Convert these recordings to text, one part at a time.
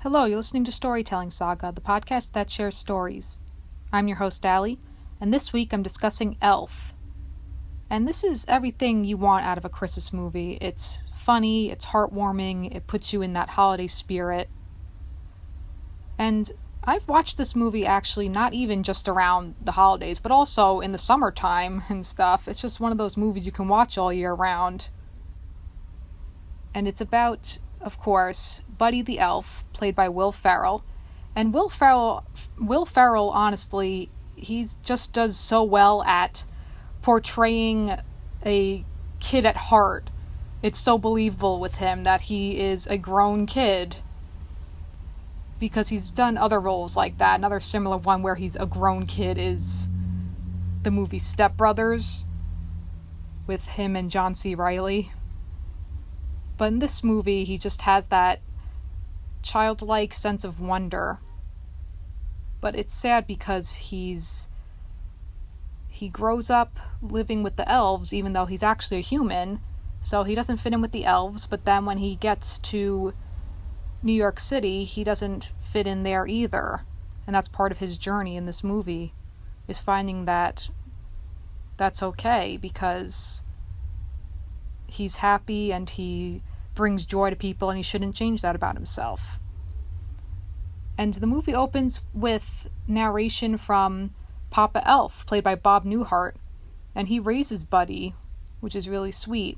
Hello, you're listening to Storytelling Saga, the podcast that shares stories. I'm your host, Allie, and this week I'm discussing Elf. And this is everything you want out of a Christmas movie. It's funny, it's heartwarming, it puts you in that holiday spirit. And I've watched this movie actually not even just around the holidays, but also in the summertime and stuff. It's just one of those movies you can watch all year round. And it's about, of course, Buddy the Elf, played by Will Ferrell. And Will Ferrell, honestly, he just does so well at portraying a kid at heart. It's so believable with him that he is a grown kid, because he's done other roles like that. Another similar one where he's a grown kid is the movie Step Brothers with him and John C. Reilly. But in this movie, he just has that childlike sense of wonder. But it's sad because he grows up living with the elves, even though he's actually a human. So he doesn't fit in with the elves, but then when he gets to New York City, he doesn't fit in there either. And that's part of his journey in this movie, is finding that that's okay, because he's happy and he brings joy to people and he shouldn't change that about himself. And the movie opens with narration from Papa Elf, played by Bob Newhart, and he raises Buddy, which is really sweet.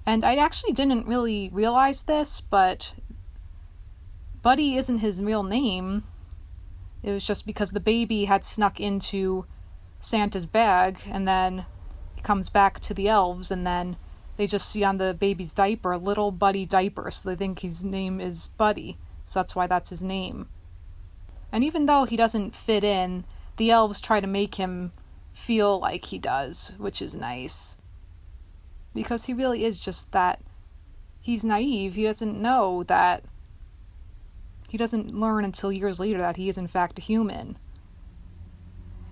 And I actually didn't really realize this, but Buddy isn't his real name. It was just because the baby had snuck into Santa's bag, and then he comes back to the elves, and then they just see on the baby's diaper, Little Buddy Diaper, so they think his name is Buddy, so that's why that's his name. And even though he doesn't fit in, the elves try to make him feel like he does, which is nice. Because he really is just that, he's naive, he doesn't know that, he doesn't learn until years later that he is in fact a human.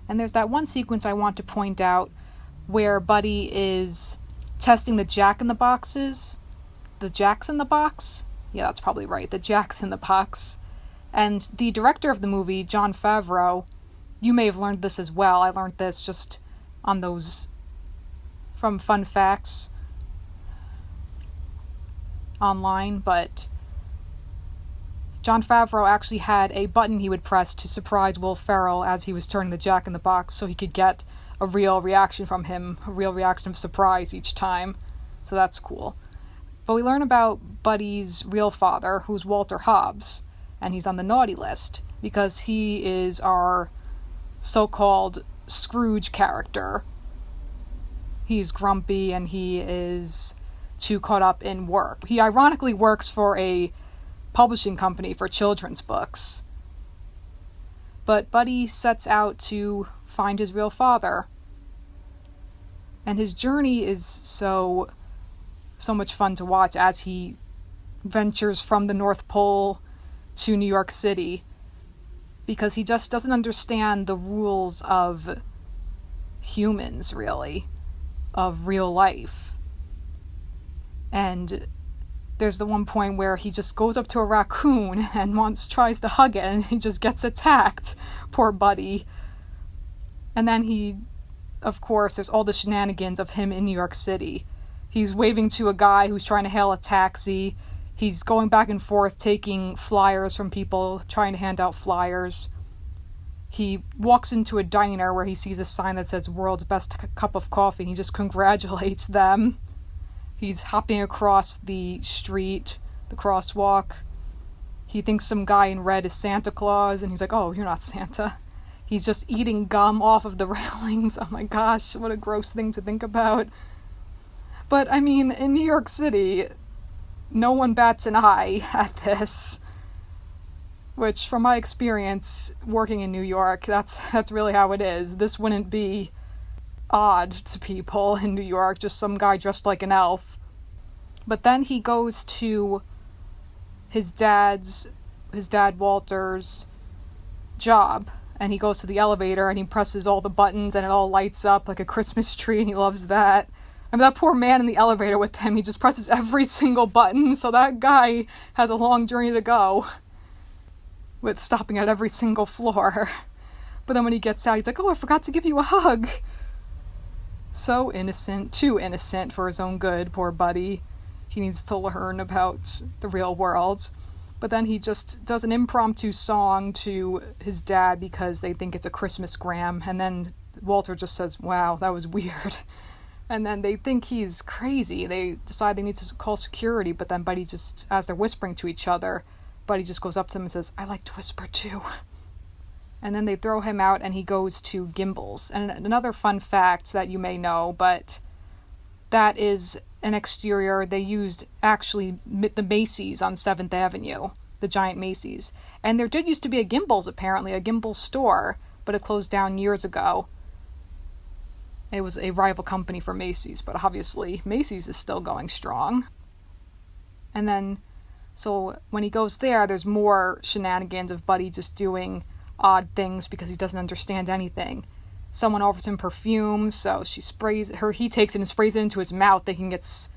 And there's that one sequence I want to point out where Buddy is testing the Jack-in-the-Boxes. The Jacks in the Box? Yeah, that's probably right. The Jacks in the Box. And the director of the movie, Jon Favreau, you may have learned this as well. I learned this just on those from Fun Facts online, but Jon Favreau actually had a button he would press to surprise Will Ferrell as he was turning the Jack in the Box, so he could get a real reaction from him, a real reaction of surprise each time. So that's cool. But we learn about Buddy's real father, who's Walter Hobbs, and he's on the naughty list because he is our so-called Scrooge character. He's grumpy and he is too caught up in work. He ironically works for a publishing company for children's books. But Buddy sets out to find his real father. And his journey is so much fun to watch as he ventures from the North Pole to New York City, because he just doesn't understand the rules of humans, really, of real life. And there's the one point where he just goes up to a raccoon and tries to hug it, and he just gets attacked. Poor Buddy. And then of course, there's all the shenanigans of him in New York City. He's waving to a guy who's trying to hail a taxi. He's going back and forth taking flyers from people, trying to hand out flyers. He walks into a diner where he sees a sign that says "World's Best Cup of Coffee," and he just congratulates them. He's hopping across the street, the crosswalk. He thinks some guy in red is Santa Claus, and he's like, "Oh, you're not Santa." He's just eating gum off of the railings. Oh my gosh, what a gross thing to think about. But, I mean, in New York City, no one bats an eye at this. Which, from my experience working in New York, that's really how it is. This wouldn't be odd to people in New York, just some guy dressed like an elf. But then he goes to his dad Walter's job, and he goes to the elevator and he presses all the buttons and it all lights up like a Christmas tree, and he loves that. I mean, that poor man in the elevator with him, he just presses every single button, so that guy has a long journey to go. with stopping at every single floor. But then when he gets out, he's like, oh, I forgot to give you a hug. So innocent, too innocent for his own good, poor Buddy. He needs to learn about the real world. But then he just does an impromptu song to his dad because they think it's a Christmas gram. And then Walter just says, wow, that was weird. And then they think he's crazy. They decide they need to call security. But then Buddy just, as they're whispering to each other, Buddy just goes up to him and says, I like to whisper too. And then they throw him out and he goes to Gimbel's. And another fun fact that you may know, but that is an exterior they used actually the Macy's on 7th Avenue, the giant Macy's. And there did used to be a Gimbel's, apparently, a Gimbel's store, but it closed down years ago. It was a rival company for Macy's, but obviously Macy's is still going strong. And then, so when he goes there, there's more shenanigans of Buddy just doing odd things because he doesn't understand anything. Someone offers him perfume, so he takes it and sprays it into his mouth thinking it's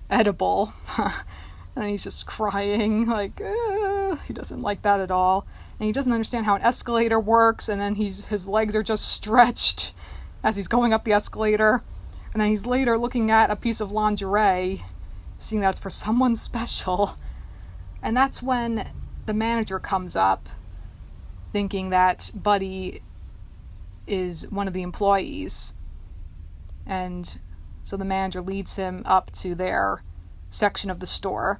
edible. And then he's just crying, like, he doesn't like that at all. And he doesn't understand how an escalator works, and then his legs are just stretched as he's going up the escalator. And then he's later looking at a piece of lingerie, seeing that it's for someone special. And that's when the manager comes up, thinking that Buddy is one of the employees. And so the manager leads him up to their section of the store.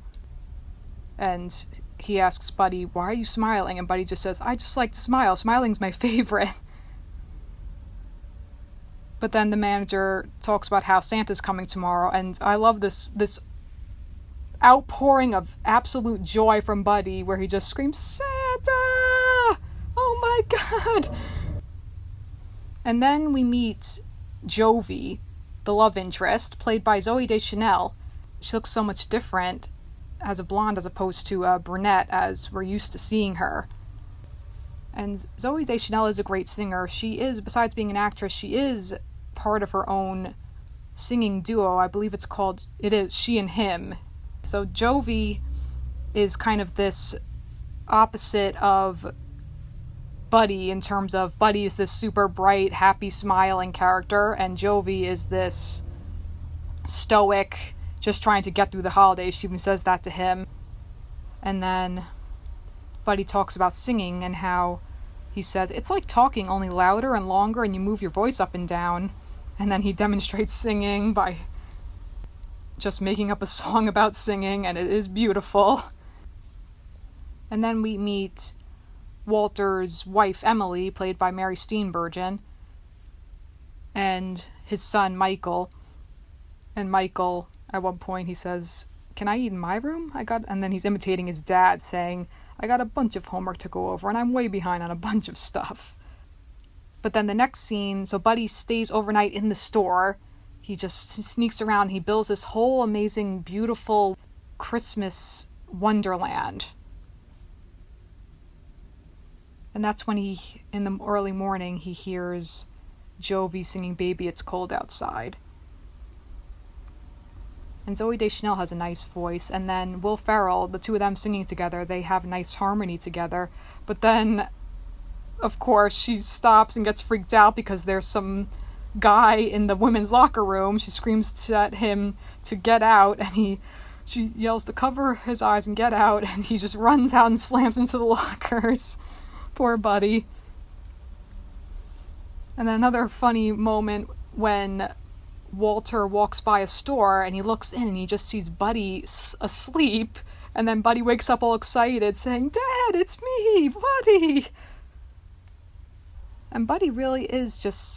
And he asks Buddy, why are you smiling? And Buddy just says, I just like to smile. Smiling's my favorite. But then the manager talks about how Santa's coming tomorrow. And I love this outpouring of absolute joy from Buddy where he just screams, Santa! Oh my God! And then we meet Jovi, the love interest, played by Zooey Deschanel. She looks so much different as a blonde as opposed to a brunette as we're used to seeing her. And Zooey Deschanel is a great singer. She is, besides being an actress, she is part of her own singing duo. I believe it is She and Him. So Jovi is kind of this opposite of Buddy in terms of Buddy is this super bright, happy, smiling character, and Jovi is this stoic, just trying to get through the holidays. She even says that to him. And then Buddy talks about singing and how he says, it's like talking, only louder and longer, and you move your voice up and down. And then he demonstrates singing by just making up a song about singing, and it is beautiful. And then we meet Walter's wife, Emily, played by Mary Steenburgen, and his son, Michael. And Michael, at one point, he says, can I eat in my room? And then he's imitating his dad, saying, I got a bunch of homework to go over, and I'm way behind on a bunch of stuff. But then the next scene, so Buddy stays overnight in the store. He just sneaks around. He builds this whole amazing, beautiful Christmas wonderland. And that's when in the early morning, he hears Jovi singing Baby It's Cold Outside. And Zooey Deschanel has a nice voice. And then Will Ferrell, the two of them singing together, they have nice harmony together. But then, of course, she stops and gets freaked out because there's some guy in the women's locker room. She screams at him to get out, and she yells to cover his eyes and get out, and he just runs out and slams into the lockers. Poor Buddy. And then another funny moment when Walter walks by a store and he looks in and he just sees Buddy asleep, and then Buddy wakes up all excited saying, Dad, it's me, Buddy! And Buddy really is just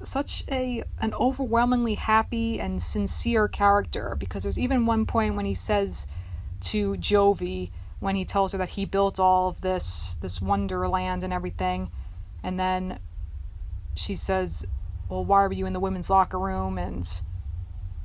such an overwhelmingly happy and sincere character, because there's even one point when he says to Jovi, when he tells her that he built all of this wonderland and everything, and then she says, well, why were you in the women's locker room? And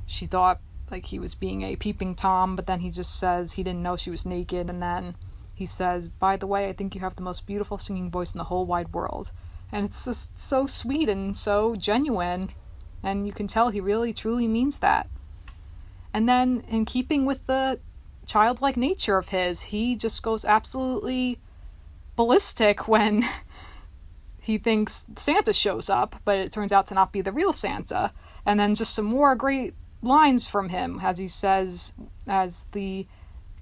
she thought like he was being a peeping Tom, but then he just says he didn't know she was naked, and then he says, by the way, I think you have the most beautiful singing voice in the whole wide world. And it's just so sweet and so genuine, and you can tell he really truly means that. And then, in keeping with the childlike nature of his, he just goes absolutely ballistic when he thinks Santa shows up, but it turns out to not be the real Santa. And then just some more great lines from him as he says, as the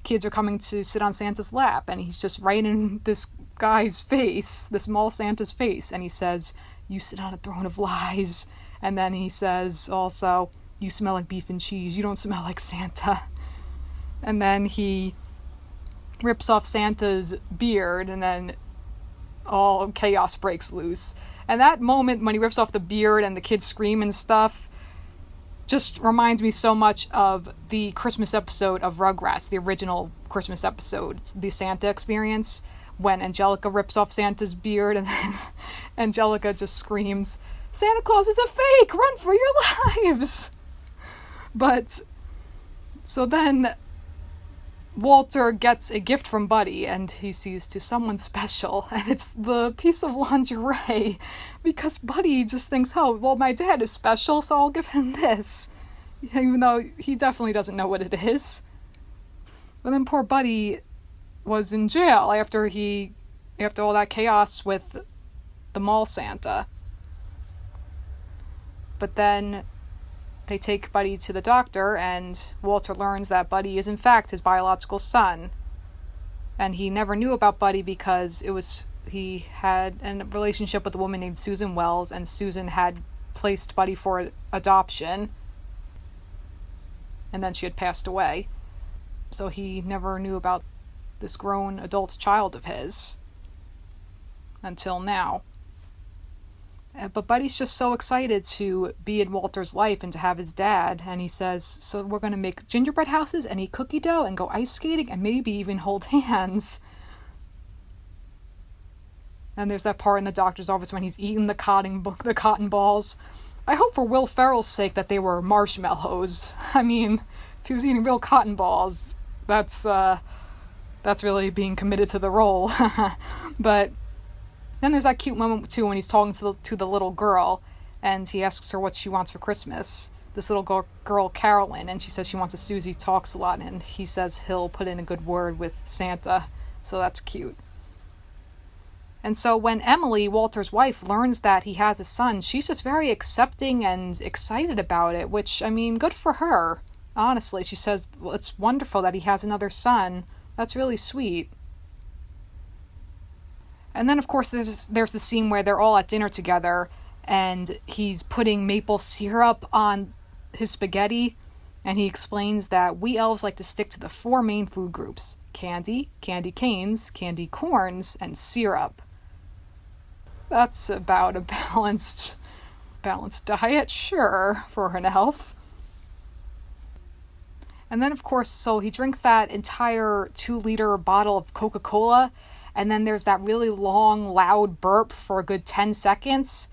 kids are coming to sit on Santa's lap, and he's just right in this guy's face, this mall Santa's face, and he says, "You sit on a throne of lies." And then he says also, "You smell like beef and cheese. You don't smell like Santa." And then he rips off Santa's beard, and then all chaos breaks loose. And that moment when he rips off the beard and the kids scream and stuff just reminds me so much of the Christmas episode of Rugrats, the original Christmas episode, the Santa Experience, when Angelica rips off Santa's beard and then Angelica just screams, "Santa Claus is a fake! Run for your lives!" But, so then Walter gets a gift from Buddy, and he sees "to someone special," and it's the piece of lingerie, because Buddy just thinks, "Oh, well, my dad is special, so I'll give him this," even though he definitely doesn't know what it is. But then poor Buddy was in jail after all that chaos with the mall Santa. But then they take Buddy to the doctor, and Walter learns that Buddy is in fact his biological son. And he never knew about Buddy because he had a relationship with a woman named Susan Wells, and Susan had placed Buddy for adoption. And then she had passed away. So he never knew about this grown adult child of his until now. But Buddy's just so excited to be in Walter's life and to have his dad. And he says, "So we're going to make gingerbread houses and eat cookie dough and go ice skating and maybe even hold hands." And there's that part in the doctor's office when he's eating the cotton balls. I hope for Will Ferrell's sake that they were marshmallows. I mean, if he was eating real cotton balls, that's really being committed to the role. But then there's that cute moment, too, when he's talking to the little girl, and he asks her what she wants for Christmas. This little girl, Carolyn, and she says she wants a Susie Talks a lot, and he says he'll put in a good word with Santa, so that's cute. And so when Emily, Walter's wife, learns that he has a son, she's just very accepting and excited about it, which, I mean, good for her. Honestly, she says, well, it's wonderful that he has another son. That's really sweet. And then, of course, there's the scene where they're all at dinner together, and he's putting maple syrup on his spaghetti, and he explains that we elves like to stick to the 4 main food groups: candy, candy canes, candy corns, and syrup. That's about a balanced diet, sure, for an elf. And then, of course, so he drinks that entire 2-liter bottle of Coca-Cola, and then there's that really long, loud burp for a good 10 seconds.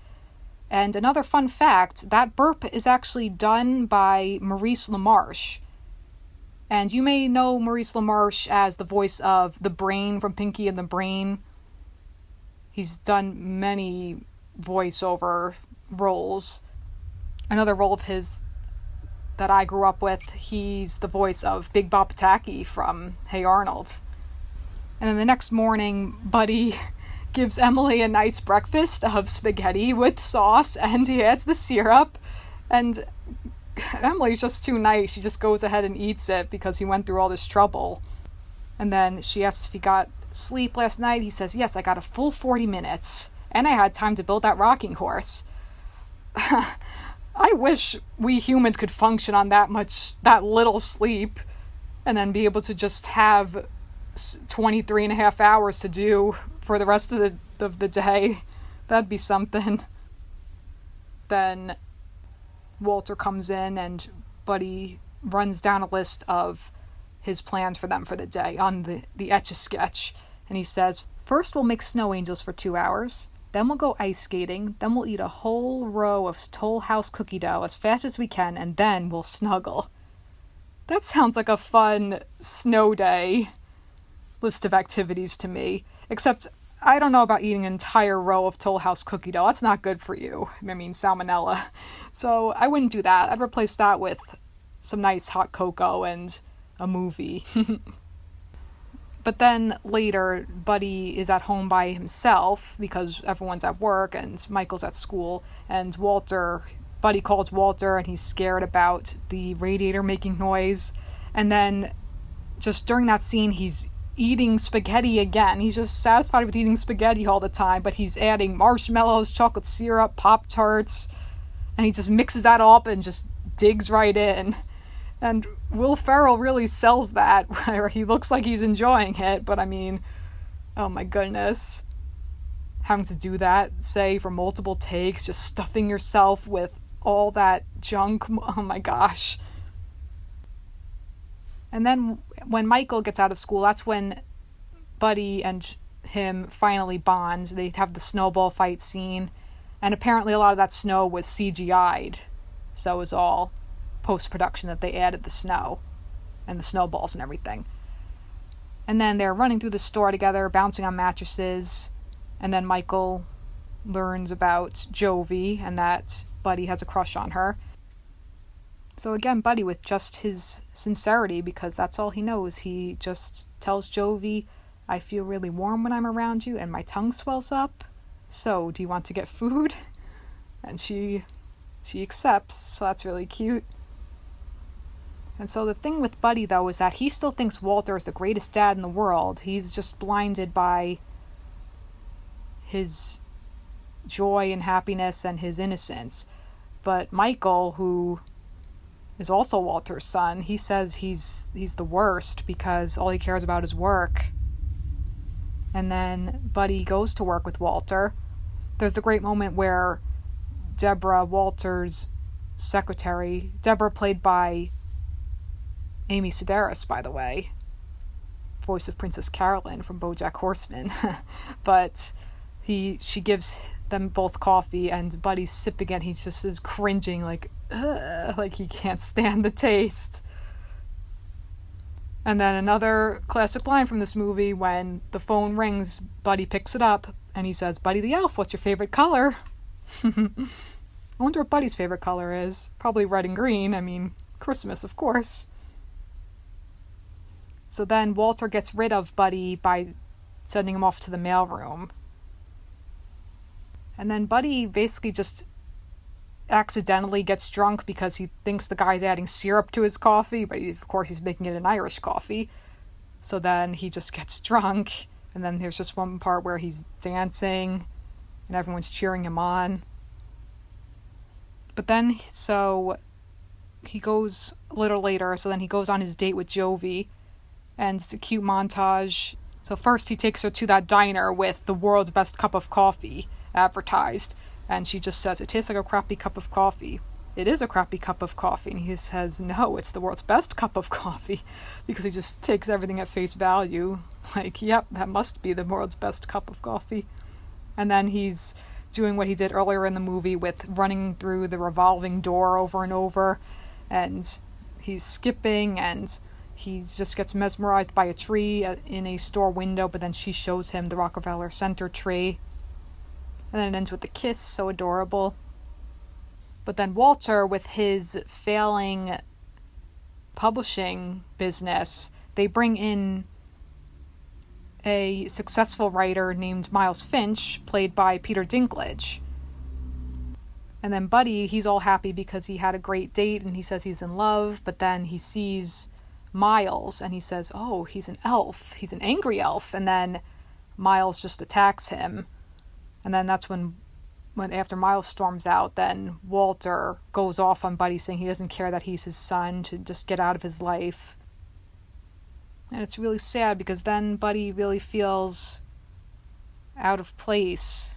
And another fun fact, that burp is actually done by Maurice LaMarche. And you may know Maurice LaMarche as the voice of the Brain from Pinky and the Brain. He's done many voiceover roles. Another role of his that I grew up with, he's the voice of Big Bob Pataki from Hey Arnold. And then the next morning, Buddy gives Emily a nice breakfast of spaghetti with sauce, and he adds the syrup. And Emily's just too nice. She just goes ahead and eats it because he went through all this trouble. And then she asks if he got sleep last night. He says, "Yes, I got a full 40 minutes. And I had time to build that rocking horse." I wish we humans could function on that little sleep and then be able to just have 23 and a half hours to do for the rest of the day. That'd be something. Then Walter comes in and Buddy runs down a list of his plans for them for the day on the Etch-a-Sketch. And he says, "First we'll make snow angels for 2 hours. Then we'll go ice skating. Then we'll eat a whole row of Toll House cookie dough as fast as we can. And then we'll snuggle." That sounds like a fun snow day list of activities to me. Except I don't know about eating an entire row of Toll House cookie dough. That's not good for you. I mean, salmonella. So I wouldn't do that. I'd replace that with some nice hot cocoa and a movie. But then later, Buddy is at home by himself because everyone's at work and Michael's at school. And Buddy calls Walter and he's scared about the radiator making noise. And then just during that scene, he's eating spaghetti again. He's just satisfied with eating spaghetti all the time, but he's adding marshmallows, chocolate syrup, Pop-Tarts, and he just mixes that up and just digs right in. And Will Ferrell really sells that, where he looks like he's enjoying it, but I mean, oh my goodness. Having to do that, say, for multiple takes, just stuffing yourself with all that junk, oh my gosh. And then when Michael gets out of school, that's when Buddy and him finally bond. They have the snowball fight scene, and apparently a lot of that snow was CGI'd, so it was all post-production that they added the snow and the snowballs and everything. And then they're running through the store together, bouncing on mattresses, and then Michael learns about Jovi and that Buddy has a crush on her. So again, Buddy with just his sincerity, because that's all he knows. He just tells Jovi, I feel really warm when I'm around you and my tongue swells up. So, do you want to get food? And she accepts, so that's really cute. And so the thing with Buddy, though, is that he still thinks Walter is the greatest dad in the world. He's just blinded by his joy and happiness and his innocence. But Michael, who is also Walter's son, he says he's the worst because all he cares about is work. And then Buddy goes to work with Walter. There's the great moment where Deborah, Walter's secretary, Deborah played by Amy Sedaris, by the way, voice of Princess Carolyn from BoJack Horseman. But she gives them both coffee, and Buddy's sipping it. He just is cringing, like he can't stand the taste. And then another classic line from this movie, when the phone rings, Buddy picks it up, and he says, Buddy the Elf, what's your favorite color? I wonder what Buddy's favorite color is. Probably red and green. I mean, Christmas, of course. So then Walter gets rid of Buddy by sending him off to the mailroom. And then Buddy basically just accidentally gets drunk because he thinks the guy's adding syrup to his coffee, but of course he's making it an Irish coffee. So then he just gets drunk, and then there's just one part where he's dancing and everyone's cheering him on. But then, so he goes a little later, so then he goes on his date with Jovi, and it's a cute montage. So first he takes her to that diner with the world's best cup of coffee advertised, and she just says, it tastes like a crappy cup of coffee. It is a crappy cup of coffee. And he says, no, it's the world's best cup of coffee, because he just takes everything at face value. Like, yep, that must be the world's best cup of coffee. And then he's doing what he did earlier in the movie with running through the revolving door over and over, and he's skipping, and he just gets mesmerized by a tree in a store window, but then she shows him the Rockefeller Center tree. And then it ends with a kiss, so adorable. But then Walter, with his failing publishing business, they bring in a successful writer named Miles Finch, played by Peter Dinklage. And then Buddy, he's all happy because he had a great date and he says he's in love, but then he sees Miles and he says, oh, he's an elf. He's an angry elf. And then Miles just attacks him. And then that's when after Miles storms out, then Walter goes off on Buddy, saying he doesn't care that he's his son, to just get out of his life. And it's really sad because then Buddy really feels out of place.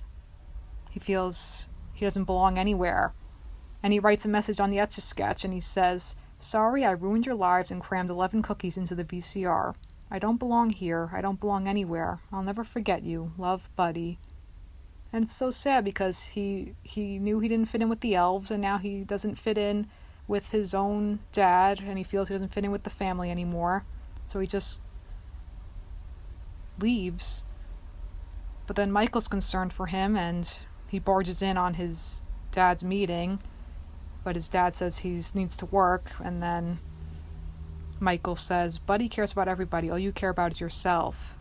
He feels he doesn't belong anywhere. And he writes a message on the Etch-a-Sketch and he says, sorry I ruined your lives and crammed 11 cookies into the VCR. I don't belong here. I don't belong anywhere. I'll never forget you. Love, Buddy. And it's so sad because he knew he didn't fit in with the elves, and now he doesn't fit in with his own dad, and he feels he doesn't fit in with the family anymore. So he just leaves. But then Michael's concerned for him, and he barges in on his dad's meeting, but his dad says he needs to work, and then Michael says, Buddy cares about everybody. All you care about is yourself.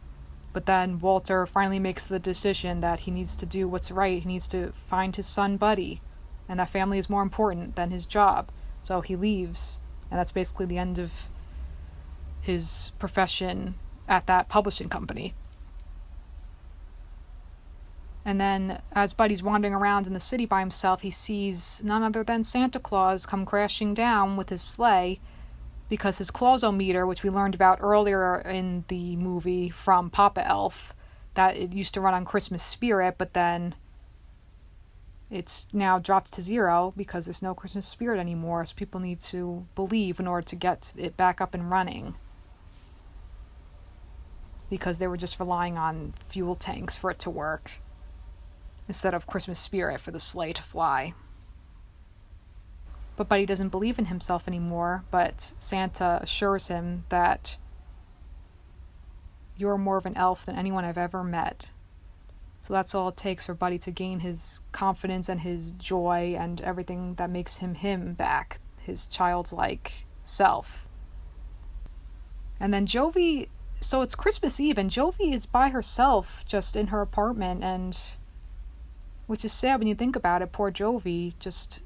But then Walter finally makes the decision that he needs to do what's right. He needs to find his son, Buddy. And that family is more important than his job. So he leaves. And that's basically the end of his profession at that publishing company. And then, as Buddy's wandering around in the city by himself, he sees none other than Santa Claus come crashing down with his sleigh, because his Clausometer, which we learned about earlier in the movie from Papa Elf, that it used to run on Christmas spirit, but then it's now dropped to 0 because there's no Christmas spirit anymore, so people need to believe in order to get it back up and running, because they were just relying on fuel tanks for it to work instead of Christmas spirit for the sleigh to fly. But Buddy doesn't believe in himself anymore, but Santa assures him that you're more of an elf than anyone I've ever met. So that's all it takes for Buddy to gain his confidence and his joy and everything that makes him back, his childlike self. And then Jovi, so it's Christmas Eve, and Jovi is by herself just in her apartment, and which is sad when you think about it. Poor Jovi, just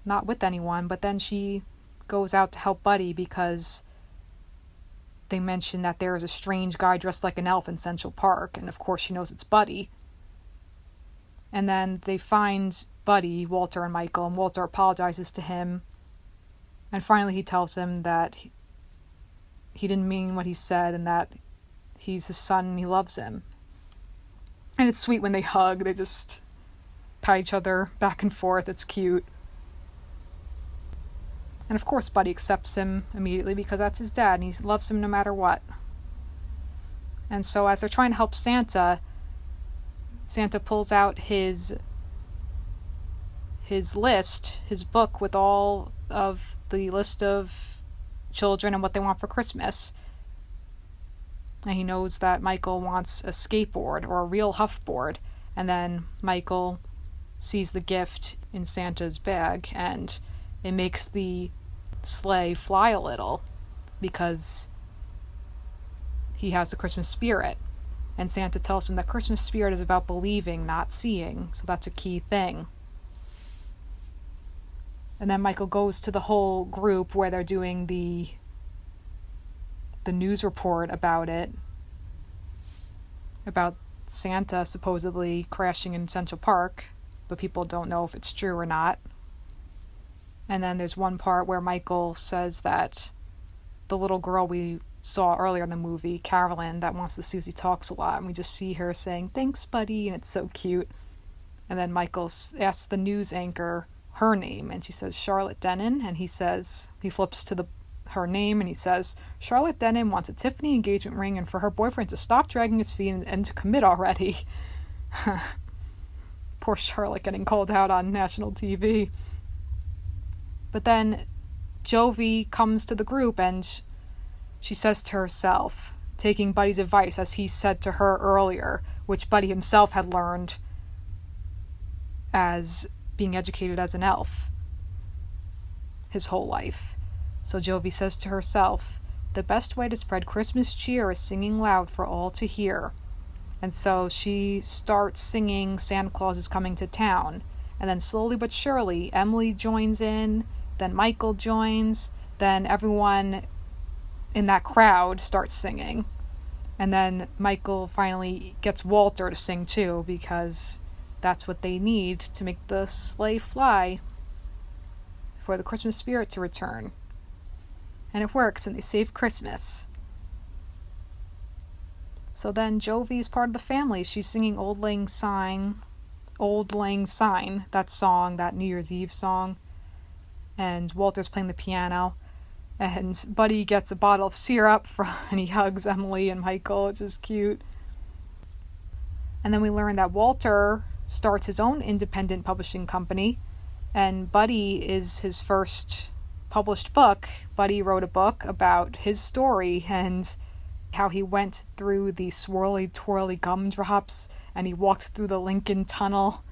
not with anyone. But then she goes out to help Buddy because they mention that there is a strange guy dressed like an elf in Central Park, and of course she knows it's Buddy. And then they find Buddy, Walter and Michael, and Walter apologizes to him, and finally he tells him that he didn't mean what he said and that he's his son and he loves him. And it's sweet when they hug. They just pat each other back and forth. It's cute. And of course Buddy accepts him immediately because that's his dad and he loves him no matter what. And so as they're trying to help Santa, Santa pulls out his list, his book with all of the list of children and what they want for Christmas. And he knows that Michael wants a skateboard or a real Huffboard. And then Michael sees the gift in Santa's bag and it makes the sleigh fly a little because he has the Christmas spirit. And Santa tells him that Christmas spirit is about believing, not seeing. So that's a key thing. And then Michael goes to the whole group where they're doing the news report about it, about Santa supposedly crashing in Central Park, but people don't know if it's true or not. And then there's one part where Michael says that the little girl we saw earlier in the movie, Carolyn, that wants the Susie Talks a lot, and we just see her saying, "Thanks, buddy," and it's so cute. And then Michael asks the news anchor her name, and she says Charlotte Denon, and he flips to her name, and he says, "Charlotte Denon wants a Tiffany engagement ring and for her boyfriend to stop dragging his feet and to commit already." Poor Charlotte getting called out on national TV. But then Jovi comes to the group and she says to herself, taking Buddy's advice as he said to her earlier, which Buddy himself had learned as being educated as an elf his whole life. So Jovi says to herself, "The best way to spread Christmas cheer is singing loud for all to hear." And so she starts singing Santa Claus is Coming to Town. And then slowly but surely, Emily joins in, then Michael joins, then everyone in that crowd starts singing. And then Michael finally gets Walter to sing too, because that's what they need to make the sleigh fly for the Christmas spirit to return. And it works, and they save Christmas. So then Jovi is part of the family. She's singing Auld Lang Syne, that song, that New Year's Eve song. And Walter's playing the piano. And Buddy gets a bottle of syrup and he hugs Emily and Michael, which is cute. And then we learn that Walter starts his own independent publishing company. And Buddy is his first published book. Buddy wrote a book about his story and how he went through the swirly twirly gumdrops and he walked through the Lincoln Tunnel.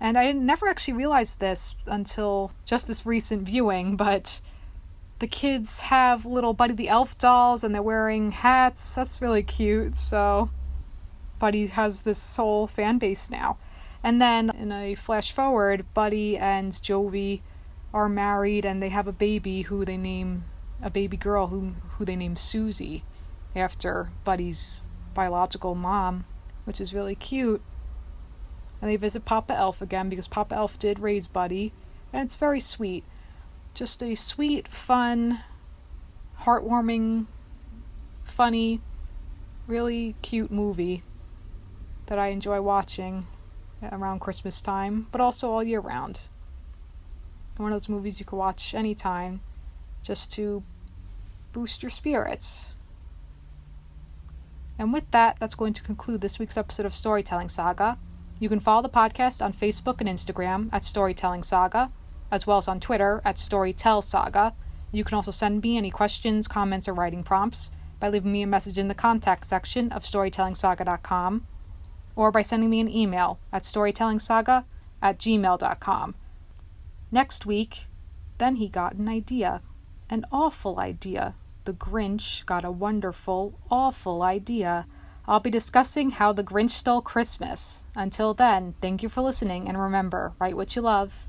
And I never actually realized this until just this recent viewing, but the kids have little Buddy the Elf dolls and they're wearing hats. That's really cute. So Buddy has this whole fan base now. And then in a flash forward, Buddy and Jovi are married and they have a baby who they name, a baby girl who they name Susie after Buddy's biological mom, which is really cute. And they visit Papa Elf again because Papa Elf did raise Buddy, and it's very sweet. Just a sweet, fun, heartwarming, funny, really cute movie that I enjoy watching around Christmas time, but also all year round. One of those movies you can watch anytime just to boost your spirits. And with that, that's going to conclude this week's episode of Storytelling Saga. You can follow the podcast on Facebook and Instagram at Storytelling Saga, as well as on Twitter at Storytell Saga. You can also send me any questions, comments, or writing prompts by leaving me a message in the contact section of storytellingsaga.com or by sending me an email at storytellingsaga@gmail.com. Next week, then he got an idea. An awful idea. The Grinch got a wonderful, awful idea. I'll be discussing how the Grinch stole Christmas. Until then, thank you for listening, and remember, write what you love.